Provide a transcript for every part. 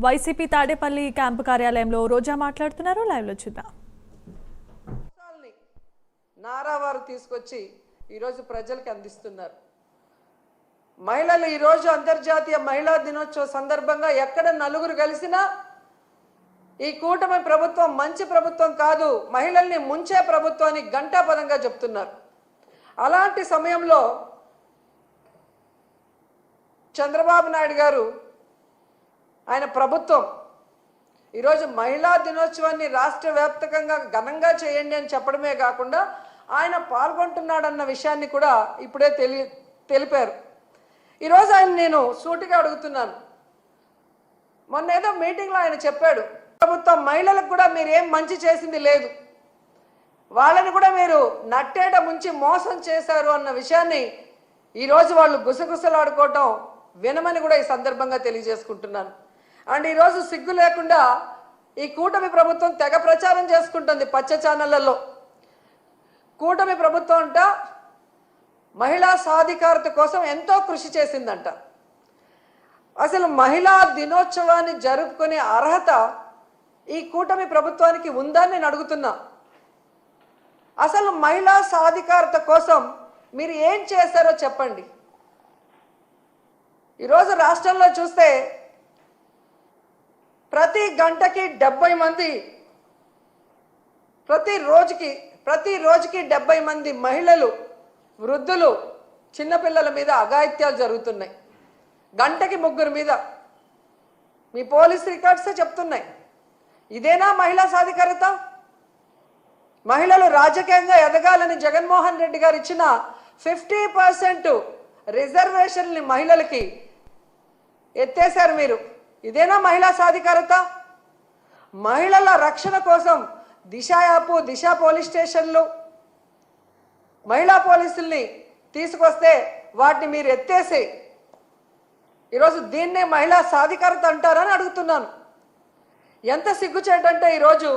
YCP Tadepalli camp కార్యాలయంలో రోజా మాట్లాడుతున్నారు. Live లో చూద్దాం. నారావారు తీసుకొచ్చి ఈరోజు ప్రజలకు అందిస్తున్నారు. మహిళలు ఈరోజు అంతర్జాతీయ మహిళా దినోత్సవ సందర్భంగా ఎక్కడ నలుగురు కలిసినా ఈ కూటమి ప్రభుత్వం మంచి ప్రభుత్వం కాదు, మహిళల్ని ముంచే ప్రభుత్వాన్ని ఘంటాపదంగా చెప్తున్నారు. అలాంటి సమయంలో చంద్రబాబు నాయుడు గారు ఆయన ప్రభుత్వం ఈరోజు మహిళా దినోత్సవాన్ని రాష్ట్ర వ్యాప్తంగా ఘనంగా చేయండి అని చెప్పడమే కాకుండా ఆయన పాల్గొంటున్నాడన్న విషయాన్ని కూడా ఇప్పుడే తెలిపారు. ఈరోజు ఆయన నేను సూటిగా అడుగుతున్నాను. మొన్న ఏదో మీటింగ్లో ఆయన చెప్పాడు, ప్రభుత్వం మహిళలకు కూడా మీరు ఏం మంచి చేసింది లేదు, వాళ్ళని కూడా మీరు నట్టేట ముంచి మోసం చేశారు అన్న విషయాన్ని ఈరోజు వాళ్ళు గుసగుసలాడుకోవటం వినమని కూడా ఈ సందర్భంగా తెలియజేసుకుంటున్నాను. అండ్ ఈరోజు సిగ్గు లేకుండా ఈ కూటమి ప్రభుత్వం తెగ ప్రచారం చేసుకుంటుంది పచ్చ ఛానళ్లలో. కూటమి ప్రభుత్వం అంట మహిళా సాధికారత కోసం ఎంతో కృషి చేసిందంట. అసలు మహిళా దినోత్సవాన్ని జరుపుకునే అర్హత ఈ కూటమి ప్రభుత్వానికి ఉందని నేను అడుగుతున్నా. అసలు మహిళా సాధికారత కోసం మీరు ఏం చేశారో చెప్పండి. ఈరోజు రాష్ట్రంలో చూస్తే ప్రతి గంటకి 70 మంది, ప్రతి రోజుకి 70 మంది మహిళలు, వృద్ధులు, చిన్నపిల్లల మీద అఘాయిత్యాలు జరుగుతున్నాయి. గంటకి 3 మీద మీ పోలీస్ రికార్డ్సే చెప్తున్నాయి. ఇదేనా మహిళా సాధికారత? మహిళలు రాజకీయంగా ఎదగాలని జగన్మోహన్ రెడ్డి గారు ఇచ్చిన 50% రిజర్వేషన్ని మహిళలకి ఎత్తేశారు మీరు. ఇదేనా మహిళా సాధికారత? మహిళల రక్షణ కోసం దిశ యాప్, దిశ పోలీస్ స్టేషన్లు, మహిళా పోలీసుల్ని తీసుకొస్తే వాటిని మీరు ఎత్తేసి ఈరోజు దీన్నే మహిళా సాధికారత అంటారని అడుగుతున్నాను. ఎంత సిగ్గుచేటంటే ఈరోజు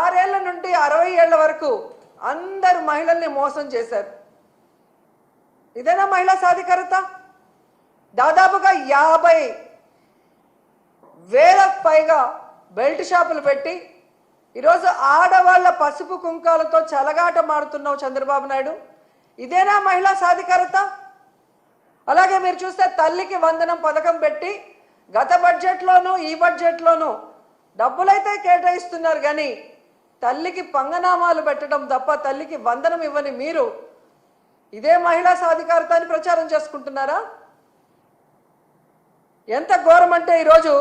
6 ఏళ్ల నుండి 60 ఏళ్ల వరకు అందరు మహిళల్ని మోసం చేశారు. ఇదేనా మహిళా సాధికారత? దాదాపుగా 50,000 పైగా బెల్ట్ షాపులు పెట్టి ఈరోజు ఆడవాళ్ళ పసుపు కుంకాలతో చెలగాట మాడుతున్నావు చంద్రబాబు నాయుడు. ఇదేనా మహిళా సాధికారత? అలాగే మీరు చూస్తే తల్లికి వందనం పథకం పెట్టి గత బడ్జెట్లోనూ ఈ బడ్జెట్లోనూ డబ్బులైతే కేటాయిస్తున్నారు, కానీ తల్లికి పంగనామాలు పెట్టడం తప్ప తల్లికి వందనం ఇవ్వని మీరు ఇదే మహిళా సాధికారత అని ప్రచారం చేసుకుంటున్నారా? ఎంత ఘోరం అంటే ఈరోజు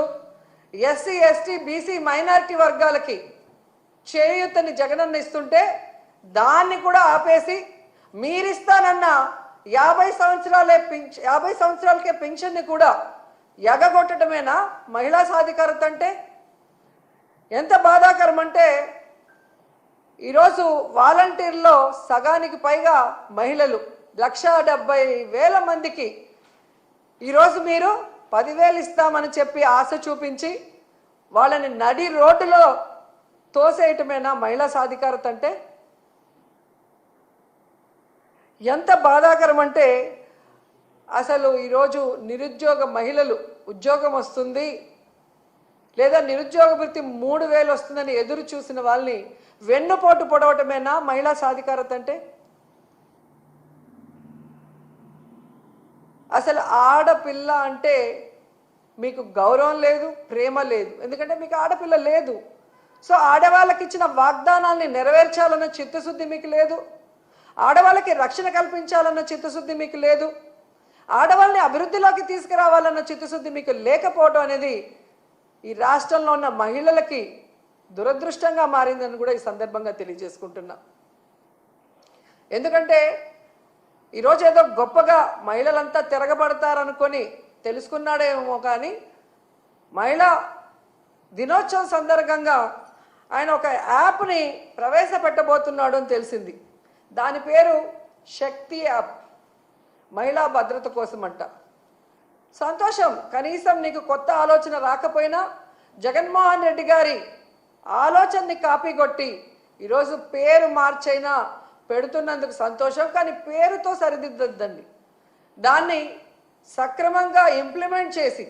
ఎస్సీ, ఎస్టీ, బీసీ, మైనారిటీ వర్గాలకి చేయూతని జగనన్న ఇస్తుంటే దాన్ని కూడా ఆపేసి మీరిస్తానన్న 50 సంవత్సరాలకే పెన్షన్ని కూడా ఎగగొట్టడమేనా మహిళా సాధికారత అంటే? ఎంత బాధాకరం అంటే ఈరోజు వాలంటీర్లో సగానికి పైగా మహిళలు, 1,70,000 మందికి ఈరోజు మీరు 10,000 ఇస్తామని చెప్పి ఆశ చూపించి వాళ్ళని నడి రోడ్డులో తోసేయటమేనా మహిళా సాధికారత అంటే? ఎంత బాధాకరం అంటే అసలు ఈరోజు నిరుద్యోగ మహిళలు ఉద్యోగం వస్తుంది లేదా నిరుద్యోగ వృత్తి 3,000 వస్తుందని ఎదురు చూసిన వాళ్ళని వెన్నుపోటు పొడవటమేనా మహిళా సాధికారత అంటే? అసలు ఆడపిల్ల అంటే మీకు గౌరవం లేదు, ప్రేమ లేదు. ఎందుకంటే మీకు ఆడపిల్ల లేదు. సో ఆడవాళ్ళకి ఇచ్చిన వాగ్దానాల్ని నెరవేర్చాలన్న చిత్తశుద్ధి మీకు లేదు. ఆడవాళ్ళకి రక్షణ కల్పించాలన్న చిత్తశుద్ధి మీకు లేదు. ఆడవాళ్ళని అభివృద్ధిలోకి తీసుకురావాలన్న చిత్తశుద్ధి మీకు లేకపోవడం అనేది ఈ రాష్ట్రంలో ఉన్న మహిళలకి దురదృష్టంగా మారిందని కూడా ఈ సందర్భంగా తెలియజేసుకుంటున్నా. ఎందుకంటే ఈరోజు ఏదో గొప్పగా మహిళలంతా తిరగబడతారనుకొని తెలుసుకున్నాడేమో, కానీ మహిళా దినోత్సవం సందర్భంగా ఆయన ఒక యాప్ని ప్రవేశపెట్టబోతున్నాడు అని తెలిసింది. దాని పేరు శక్తి యాప్, మహిళా భద్రత కోసం అంట. సంతోషం, కనీసం నీకు కొత్త ఆలోచన రాకపోయినా జగన్మోహన్ రెడ్డి గారి ఆలోచనని కాపీ కొట్టి ఈరోజు పేరు మార్చైనా పెడుతున్నందుకు సంతోషం. కానీ పేరుతో సరిదిద్దద్దండి, దాన్ని సక్రమంగా ఇంప్లిమెంట్ చేసి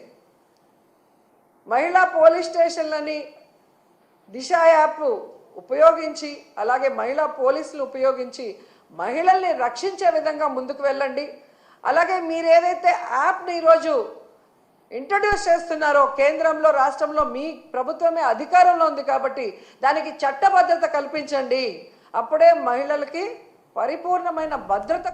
మహిళా పోలీస్ స్టేషన్లని దిశ యాప్ ఉపయోగించి, అలాగే మహిళా పోలీసులు ఉపయోగించి మహిళల్ని రక్షించే విధంగా ముందుకు వెళ్ళండి. అలాగే మీరు ఏదైతే యాప్ని ఈరోజు ఇంట్రడ్యూస్ చేస్తున్నారో, కేంద్రంలో రాష్ట్రంలో మీ ప్రభుత్వమే అధికారంలో ఉంది కాబట్టి దానికి చట్టబద్ధత కల్పించండి. అప్పుడే మహిళలకి పరిపూర్ణమైన భద్రత